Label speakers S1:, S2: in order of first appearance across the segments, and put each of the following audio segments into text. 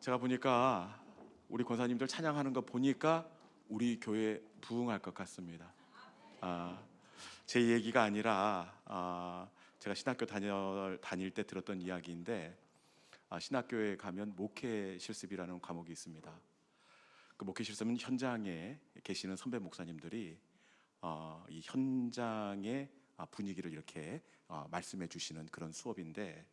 S1: 제가 보니까 우리 권사님들 찬양하는 거 보니까 우리 교회 부흥할 것 같습니다. 제 얘기가 아니라 제가 신학교 다닐 때 들었던 이야기인데, 신학교에 가면 목회 실습이라는 과목이 있습니다. 그 목회 실습은 현장에 계시는 선배 목사님들이 이 현장의 분위기를 이렇게 말씀해 주시는 그런 수업인데,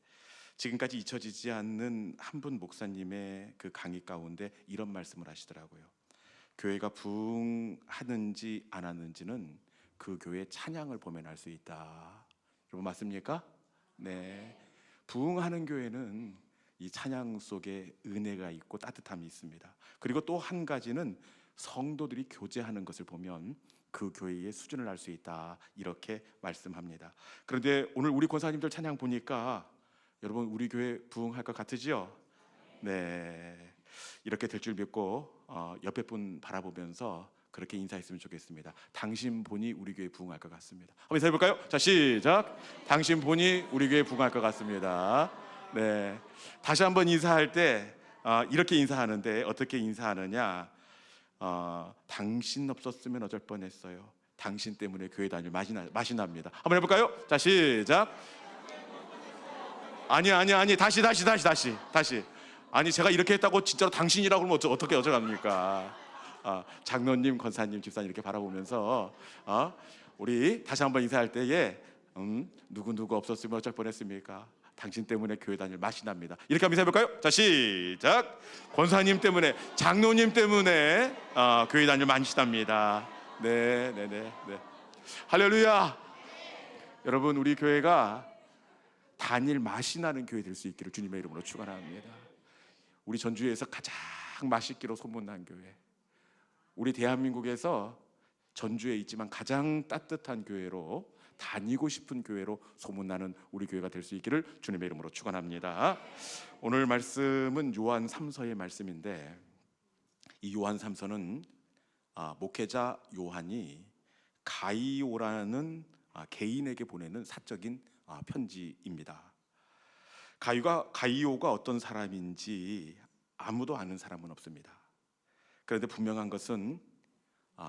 S1: 지금까지 잊혀지지 않는 한 분 목사님의 그 강의 가운데 이런 말씀을 하시더라고요. 교회가 부흥하는지 안 하는지는 그 교회의 찬양을 보면 알 수 있다. 여러분 맞습니까? 네. 부흥하는 교회는 이 찬양 속에 은혜가 있고 따뜻함이 있습니다. 그리고 또 한 가지는 성도들이 교제하는 것을 보면 그 교회의 수준을 알 수 있다, 이렇게 말씀합니다. 그런데 오늘 우리 권사님들 찬양 보니까 여러분 우리 교회 부흥할 것 같으지요? 네, 이렇게 될 줄 믿고 옆에 분 바라보면서 그렇게 인사했으면 좋겠습니다. 당신 보니 우리 교회 부흥할 것 같습니다. 한번 인사해볼까요? 자, 시작. 당신 보니 우리 교회 부흥할 것 같습니다. 네, 다시 한번 인사할 때 이렇게 인사하는데, 어떻게 인사하느냐? 당신 없었으면 어쩔 뻔했어요. 당신 때문에 교회 다닐 맛이 납니다. 한번 해볼까요? 자, 시작. 아니 다시. 아니 제가 이렇게 했다고 진짜로 당신이라고 그러면 어떻게 어쩌갑니까? 장로님, 권사님, 집사님 이렇게 바라보면서 우리 다시 한번 인사할 때에 누구 없었으면 어쩔 뻔했습니까? 당신 때문에 교회 다닐 맛이 납니다. 이렇게 한번 인사해볼까요? 자, 시작. 권사님 때문에, 장로님 때문에 교회 다닐 맛이 납니다. 네. 할렐루야. 여러분, 우리 교회가 다닐 맛이 나는 교회 될 수 있기를 주님의 이름으로 축원합니다. 우리 전주에서 가장 맛있기로 소문난 교회, 우리 대한민국에서 전주에 있지만 가장 따뜻한 교회로, 다니고 싶은 교회로 소문나는 우리 교회가 될 수 있기를 주님의 이름으로 축원합니다. 오늘 말씀은 요한 3서의 말씀인데, 이 요한 3서는 목회자 요한이 가이오라는 개인에게 보내는 사적인 편지입니다. 가이오가 어떤 사람인지 아무도 아는 사람은 없습니다. 그런데 분명한 것은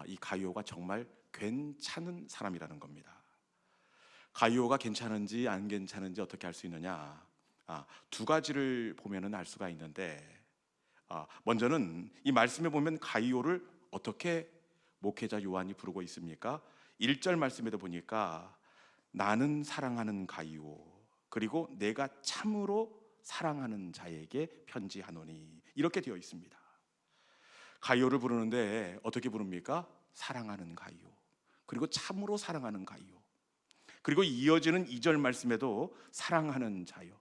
S1: 이 가이오가 정말 괜찮은 사람이라는 겁니다. 가이오가 괜찮은지 안 괜찮은지 어떻게 알 수 있느냐? 두 가지를 보면은 알 수가 있는데, 먼저는 이 말씀에 보면 가이오를 어떻게 목회자 요한이 부르고 있습니까? 1절 말씀에도 보니까 나는 사랑하는 가이오, 그리고 내가 참으로 사랑하는 자에게 편지하노니, 이렇게 되어 있습니다. 가이오를 부르는데 어떻게 부릅니까? 사랑하는 가이오, 그리고 참으로 사랑하는 가이오. 그리고 이어지는 2절 말씀에도 사랑하는 자요,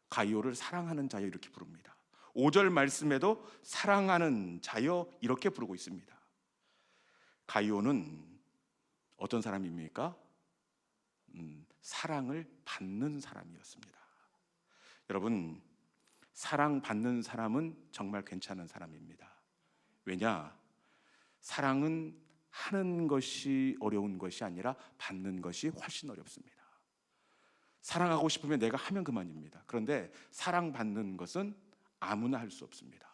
S1: 가이오를 사랑하는 자요, 이렇게 부릅니다. 5절 말씀에도 사랑하는 자요, 이렇게 부르고 있습니다. 가이오는 어떤 사람입니까? 사랑을 받는 사람이었습니다. 여러분, 사랑받는 사람은 정말 괜찮은 사람입니다. 왜냐? 사랑은 하는 것이 어려운 것이 아니라 받는 것이 훨씬 어렵습니다. 사랑하고 싶으면 내가 하면 그만입니다. 그런데 사랑받는 것은 아무나 할 수 없습니다.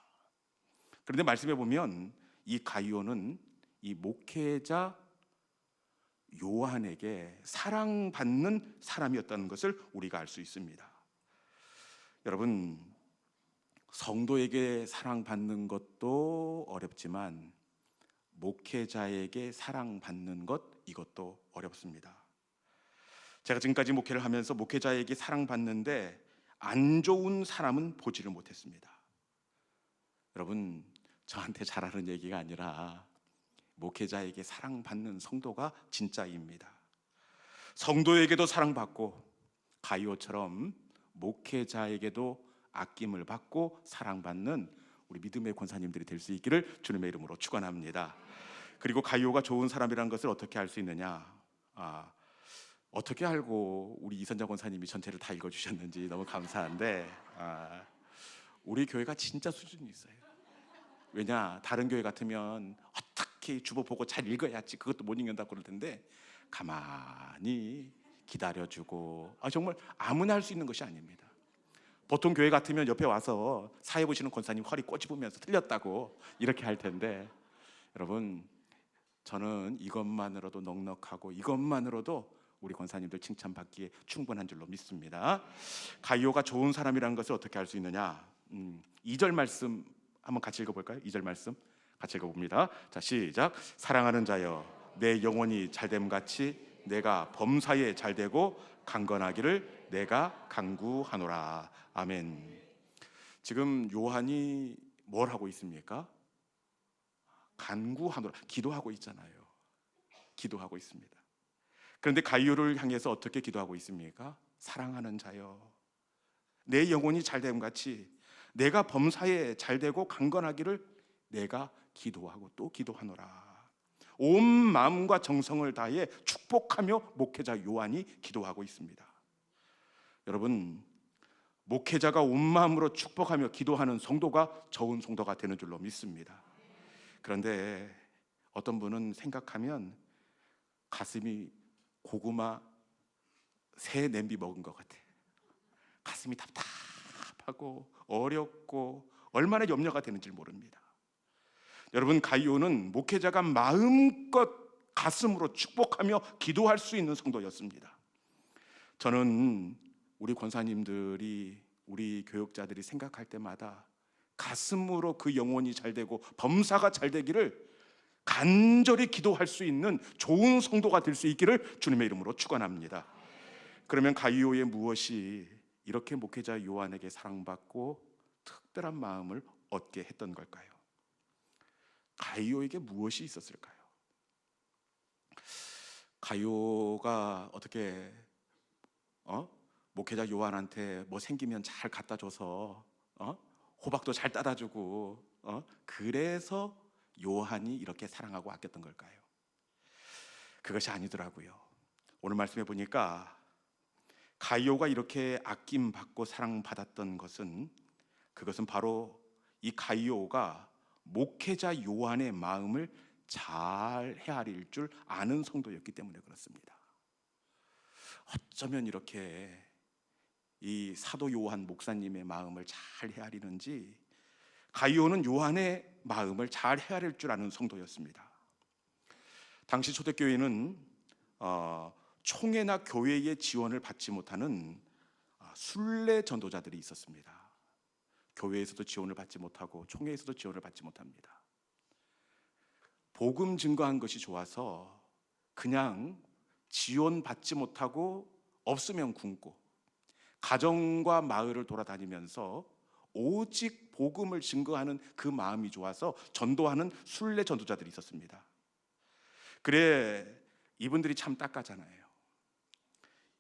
S1: 그런데 말씀해 보면 이 가이오는 이 목회자 요한에게 사랑받는 사람이었다는 것을 우리가 알 수 있습니다. 여러분, 성도에게 사랑받는 것도 어렵지만 목회자에게 사랑받는 것, 이것도 어렵습니다. 제가 지금까지 목회를 하면서 목회자에게 사랑받는데 안 좋은 사람은 보지를 못했습니다. 여러분, 저한테 잘하는 얘기가 아니라 목회자에게 사랑받는 성도가 진짜입니다. 성도에게도 사랑받고 가이오처럼 목회자에게도 아낌을 받고 사랑받는 우리 믿음의 권사님들이 될 수 있기를 주님의 이름으로 축원합니다. 그리고 가이오가 좋은 사람이라는 것을 어떻게 알 수 있느냐? 어떻게 알고 우리 이선자 권사님이 전체를 다 읽어주셨는지 너무 감사한데, 우리 교회가 진짜 수준이 있어요. 왜냐? 다른 교회 같으면 어떻게 주보 보고 잘 읽어야지, 그것도 못 읽는다고 그럴 텐데 가만히 기다려주고, 정말 아무나 할 수 있는 것이 아닙니다. 보통 교회 같으면 옆에 와서 사회 보시는 권사님 허리 꼬집으면서 틀렸다고 이렇게 할 텐데, 여러분 저는 이것만으로도 넉넉하고 이것만으로도 우리 권사님들 칭찬받기에 충분한 줄로 믿습니다. 가이오가 좋은 사람이라는 것을 어떻게 알 수 있느냐? 2절 말씀 한번 같이 읽어볼까요? 2절 말씀 같이 읽어봅니다. 자, 시작. 사랑하는 자여, 내 영혼이 잘됨 같이 내가 범사에 잘되고 강건하기를 내가 간구하노라. 아멘. 지금 요한이 뭘 하고 있습니까? 간구하노라, 기도하고 있잖아요. 기도하고 있습니다. 그런데 가이오를 향해서 어떻게 기도하고 있습니까? 사랑하는 자여, 내 영혼이 잘됨 같이 내가 범사에 잘되고 강건하기를 내가 기도하고 또 기도하노라. 온 마음과 정성을 다해 축복하며 목회자 요한이 기도하고 있습니다. 여러분, 목회자가 온 마음으로 축복하며 기도하는 성도가 좋은 성도가 되는 줄로 믿습니다. 그런데 어떤 분은 생각하면 가슴이 고구마 새 냄비 먹은 것 같아. 가슴이 답답하고 어렵고 얼마나 염려가 되는지 모릅니다. 여러분, 가이오는 목회자가 마음껏 가슴으로 축복하며 기도할 수 있는 성도였습니다. 저는 우리 권사님들이, 우리 교육자들이 생각할 때마다 가슴으로 그 영혼이 잘되고 범사가 잘되기를 간절히 기도할 수 있는 좋은 성도가 될 수 있기를 주님의 이름으로 축원합니다. 그러면 가이오의 무엇이 이렇게 목회자 요한에게 사랑받고 특별한 마음을 얻게 했던 걸까요? 가이오에게 무엇이 있었을까요? 가이오가 어떻게 목회자 요한한테 뭐 생기면 잘 갖다 줘서 호박도 잘 따다 주고 그래서 요한이 이렇게 사랑하고 아꼈던 걸까요? 그것이 아니더라고요. 오늘 말씀해 보니까 가이오가 이렇게 아낌받고 사랑받았던 것은, 그것은 바로 이 가이오가 목회자 요한의 마음을 잘 헤아릴 줄 아는 성도였기 때문에 그렇습니다. 어쩌면 이렇게 이 사도 요한 목사님의 마음을 잘 헤아리는지, 가이오는 요한의 마음을 잘 헤아릴 줄 아는 성도였습니다. 당시 초대교회는 총회나 교회의 지원을 받지 못하는 순례 전도자들이 있었습니다. 교회에서도 지원을 받지 못하고 총회에서도 지원을 받지 못합니다. 복음 증거한 것이 좋아서 그냥 지원받지 못하고 없으면 굶고 가정과 마을을 돌아다니면서 오직 복음을 증거하는 그 마음이 좋아서 전도하는 순례 전도자들이 있었습니다. 그래, 이분들이 참 딱하잖아요.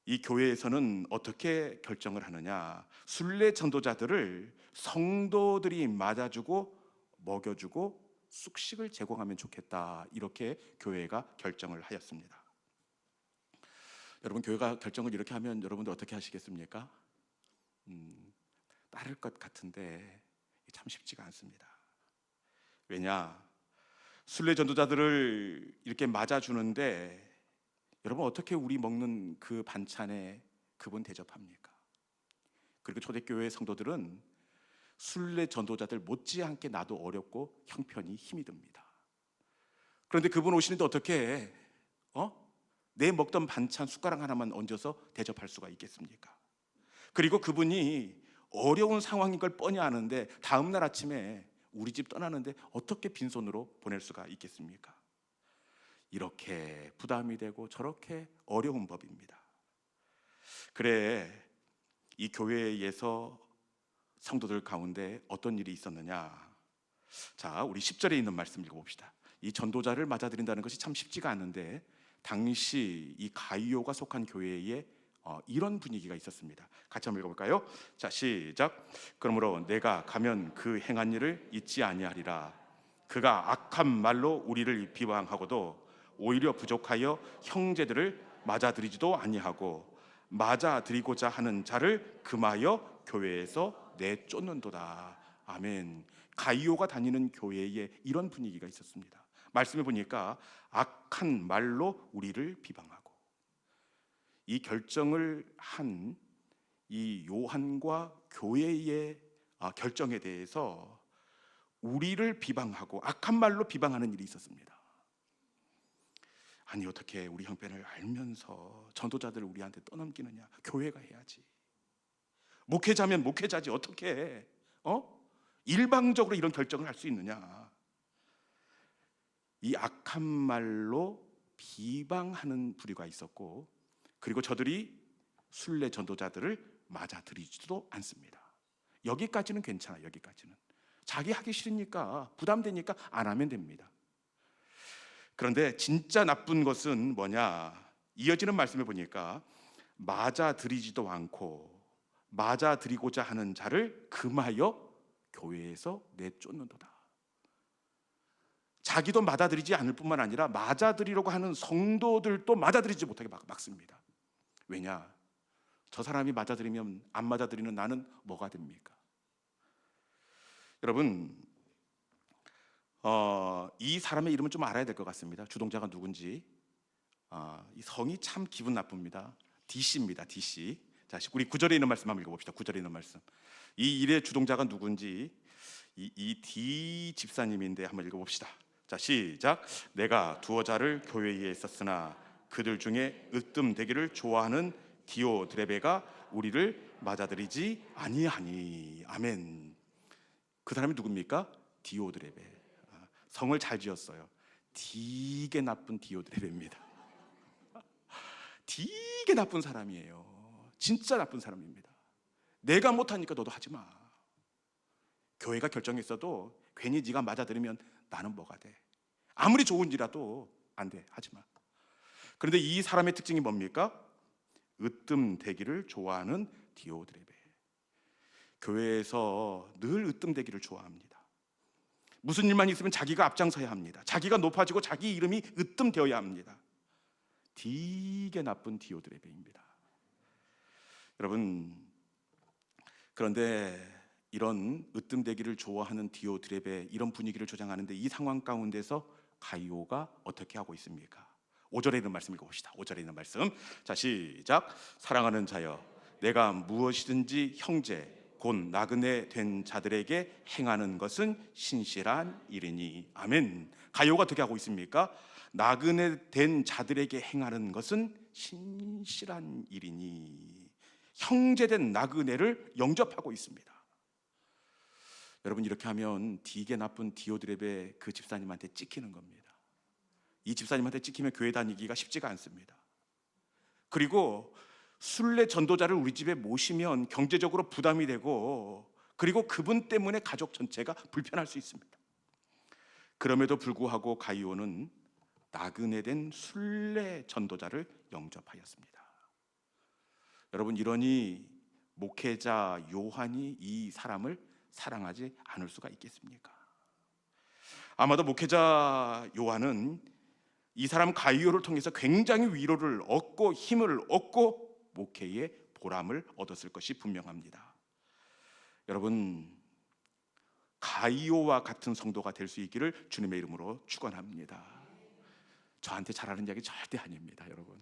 S1: 이 교회에서는 어떻게 결정을 하느냐? 순례 전도자들을 성도들이 맞아주고 먹여주고 숙식을 제공하면 좋겠다, 이렇게 교회가 결정을 하였습니다. 여러분, 교회가 결정을 이렇게 하면 여러분들 어떻게 하시겠습니까? 따를 것 같은데 참 쉽지가 않습니다. 왜냐? 순례 전도자들을 이렇게 맞아주는데 여러분, 어떻게 우리 먹는 그 반찬에 그분 대접합니까? 그리고 초대교회 성도들은 순례 전도자들 못지않게 나도 어렵고 형편이 힘이 듭니다. 그런데 그분 오시는데 어떻게 내 먹던 반찬 숟가락 하나만 얹어서 대접할 수가 있겠습니까? 그리고 그분이 어려운 상황인 걸 뻔히 아는데 다음 날 아침에 우리 집 떠나는데 어떻게 빈손으로 보낼 수가 있겠습니까? 이렇게 부담이 되고 저렇게 어려운 법입니다. 그래, 이 교회에서 성도들 가운데 어떤 일이 있었느냐? 자, 우리 10절에 있는 말씀 읽어봅시다. 이 전도자를 맞아들인다는 것이 참 쉽지가 않은데, 당시 이 가이오가 속한 교회에 이런 분위기가 있었습니다. 같이 한번 읽어볼까요? 자, 시작. 그러므로 내가 가면 그 행한 일을 잊지 아니하리라. 그가 악한 말로 우리를 비방하고도 오히려 부족하여 형제들을 맞아들이지도 아니하고 맞아들이고자 하는 자를 금하여 교회에서 내쫓는도다. 아멘. 가이오가 다니는 교회에 이런 분위기가 있었습니다. 말씀해 보니까 악한 말로 우리를 비방하고, 이 결정을 한 이 요한과 교회의 결정에 대해서 우리를 비방하고 악한 말로 비방하는 일이 있었습니다. 아니 어떻게 우리 형편을 알면서 전도자들을 우리한테 떠넘기느냐. 교회가 해야지. 목회자면 목회자지 어떻게 일방적으로 이런 결정을 할 수 있느냐. 이 악한 말로 비방하는 부류가 있었고, 그리고 저들이 순례 전도자들을 맞아들이지도 않습니다. 여기까지는 괜찮아요. 여기까지는 자기 하기 싫으니까, 부담되니까 안 하면 됩니다. 그런데 진짜 나쁜 것은 뭐냐? 이어지는 말씀을 보니까 맞아들이지도 않고 맞아들이고자 하는 자를 금하여 교회에서 내쫓는도다. 자기도 맞아들이지 않을 뿐만 아니라 맞아들이려고 하는 성도들도 맞아들이지 못하게 막습니다. 왜냐? 저 사람이 맞아들이면 안 맞아들이는 나는 뭐가 됩니까? 여러분, 이 사람의 이름은 좀 알아야 될 것 같습니다. 주동자가 누군지. 이 성이 참 기분 나쁩니다. DC입니다. DC. 자, 우리 9절에 있는 말씀 한번 읽어봅시다. 9절에 있는 말씀. 이 일의 주동자가 누군지, 이 D 집사님인데 한번 읽어봅시다. 자, 시작. 내가 두어 자를 교회에 있었으나 그들 중에 으뜸되기를 좋아하는 디오드레베가 우리를 맞아들이지 아니하니. 아멘. 그 사람이 누굽니까? 디오드레베. 성을 잘 지었어요. 되게 나쁜 디오드레베입니다. 되게 나쁜 사람이에요. 진짜 나쁜 사람입니다. 내가 못하니까 너도 하지 마. 교회가 결정했어도 괜히 네가 맞아들으면 나는 뭐가 돼. 아무리 좋은지라도 안 돼. 하지 마. 그런데 이 사람의 특징이 뭡니까? 으뜸되기를 좋아하는 디오드레베. 교회에서 늘 으뜸되기를 좋아합니다. 무슨 일만 있으면 자기가 앞장서야 합니다. 자기가 높아지고 자기 이름이 으뜸되어야 합니다. 되게 나쁜 디오드레베입니다. 여러분, 그런데 이런 으뜸되기를 좋아하는 디오드레베, 이런 분위기를 조장하는데 이 상황 가운데서 가이오가 어떻게 하고 있습니까? 5절에 있는 말씀 읽어봅시다. 5절에 있는 말씀. 자, 시작. 사랑하는 자여, 내가 무엇이든지 형제 곧 나그네 된 자들에게 행하는 것은 신실한 일이니. 아멘. 가이오가 어떻게 하고 있습니까? 나그네 된 자들에게 행하는 것은 신실한 일이니. 형제된 나그네를 영접하고 있습니다. 여러분, 이렇게 하면 되게 나쁜 디오드레베 그 집사님한테 찍히는 겁니다. 이 집사님한테 찍히면 교회 다니기가 쉽지가 않습니다. 그리고 순례 전도자를 우리 집에 모시면 경제적으로 부담이 되고, 그리고 그분 때문에 가족 전체가 불편할 수 있습니다. 그럼에도 불구하고 가이오는 나그네된 순례 전도자를 영접하였습니다. 여러분, 이러니 목회자 요한이 이 사람을 사랑하지 않을 수가 있겠습니까? 아마도 목회자 요한은 이 사람 가이오를 통해서 굉장히 위로를 얻고 힘을 얻고 목회의 보람을 얻었을 것이 분명합니다. 여러분, 가이오와 같은 성도가 될 수 있기를 주님의 이름으로 축원합니다. 저한테 잘하는 이야기 절대 아닙니다. 여러분,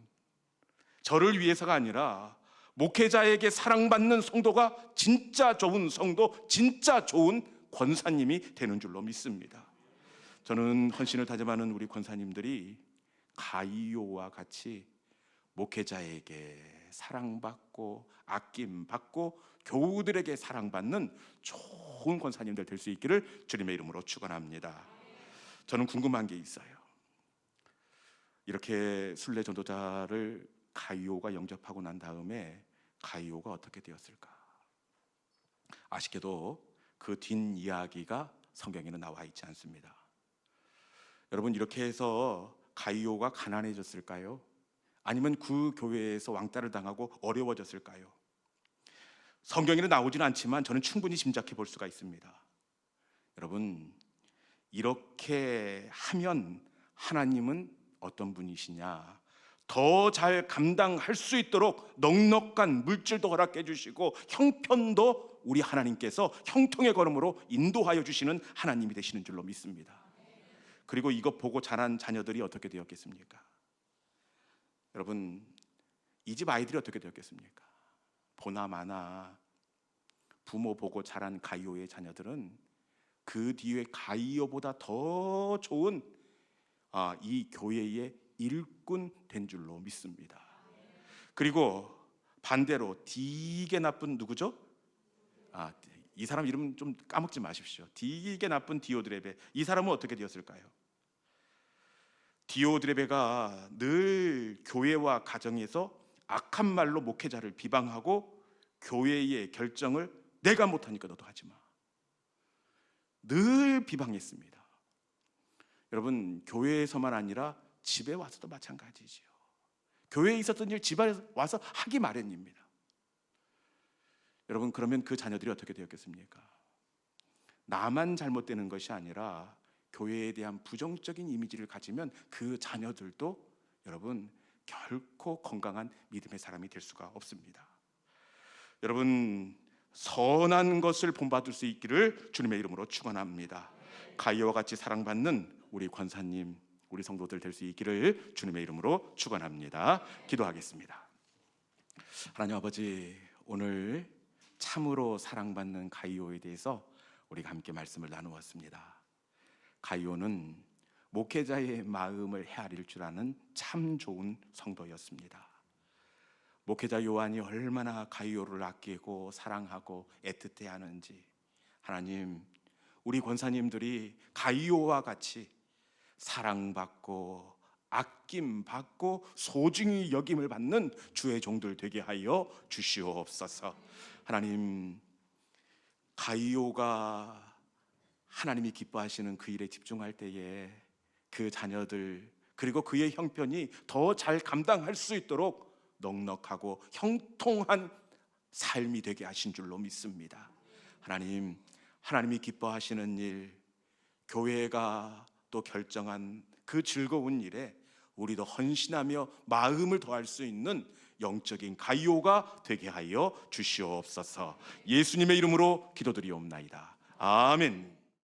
S1: 저를 위해서가 아니라 목회자에게 사랑받는 성도가 진짜 좋은 성도, 진짜 좋은 권사님이 되는 줄로 믿습니다. 저는 헌신을 다짐하는 우리 권사님들이 가이오와 같이 목회자에게 사랑받고 아낌받고 교우들에게 사랑받는 좋은 권사님들 될 수 있기를 주님의 이름으로 축원합니다. 저는 궁금한 게 있어요. 이렇게 순례 전도자를 가이오가 영접하고 난 다음에 가이오가 어떻게 되었을까? 아쉽게도 그 뒷이야기가 성경에는 나와 있지 않습니다. 여러분, 이렇게 해서 가이오가 가난해졌을까요? 아니면 그 교회에서 왕따를 당하고 어려워졌을까요? 성경에는 나오지는 않지만 저는 충분히 짐작해 볼 수가 있습니다. 여러분, 이렇게 하면 하나님은 어떤 분이시냐? 더 잘 감당할 수 있도록 넉넉한 물질도 허락해 주시고 형편도 우리 하나님께서 형통의 걸음으로 인도하여 주시는 하나님이 되시는 줄로 믿습니다. 그리고 이것 보고 자란 자녀들이 어떻게 되었겠습니까? 여러분, 이 집 아이들이 어떻게 되었겠습니까? 보나마나 부모 보고 자란 가이오의 자녀들은 그 뒤에 가이오보다 더 좋은 이 교회의 일꾼 된 줄로 믿습니다. 그리고 반대로 되게 나쁜 누구죠? 이 사람 이름 좀 까먹지 마십시오. 되게 나쁜 디오드레베. 이 사람은 어떻게 되었을까요? 디오드레베가 늘 교회와 가정에서 악한 말로 목회자를 비방하고 교회의 결정을 내가 못하니까 너도 하지 마. 늘 비방했습니다. 여러분, 교회에서만 아니라 집에 와서도 마찬가지지요. 교회에 있었던 일 집에 와서 하기 마련입니다. 여러분, 그러면 그 자녀들이 어떻게 되었겠습니까? 나만 잘못되는 것이 아니라 교회에 대한 부정적인 이미지를 가지면 그 자녀들도 여러분 결코 건강한 믿음의 사람이 될 수가 없습니다. 여러분, 선한 것을 본받을 수 있기를 주님의 이름으로 축원합니다. 가이오와 같이 사랑받는 우리 권사님, 우리 성도들 될 수 있기를 주님의 이름으로 축원합니다. 기도하겠습니다. 하나님 아버지, 오늘 참으로 사랑받는 가이오에 대해서 우리가 함께 말씀을 나누었습니다. 가이오는 목회자의 마음을 헤아릴 줄 아는 참 좋은 성도였습니다. 목회자 요한이 얼마나 가이오를 아끼고 사랑하고 애틋해 하는지, 하나님, 우리 권사님들이 가이오와 같이 사랑받고 아낌받고 소중히 여김을 받는 주의 종들 되게 하여 주시옵소서. 하나님, 가이오가 하나님이 기뻐하시는 그 일에 집중할 때에 그 자녀들 그리고 그의 형편이 더 잘 감당할 수 있도록 넉넉하고 형통한 삶이 되게 하신 줄로 믿습니다. 하나님, 하나님이 기뻐하시는 일, 교회가 또 결정한 그 즐거운 일에 우리도 헌신하며 마음을 더할 수 있는 영적인 가이오가 되게 하여 주시옵소서. 예수님의 이름으로 기도드리옵나이다. 아멘.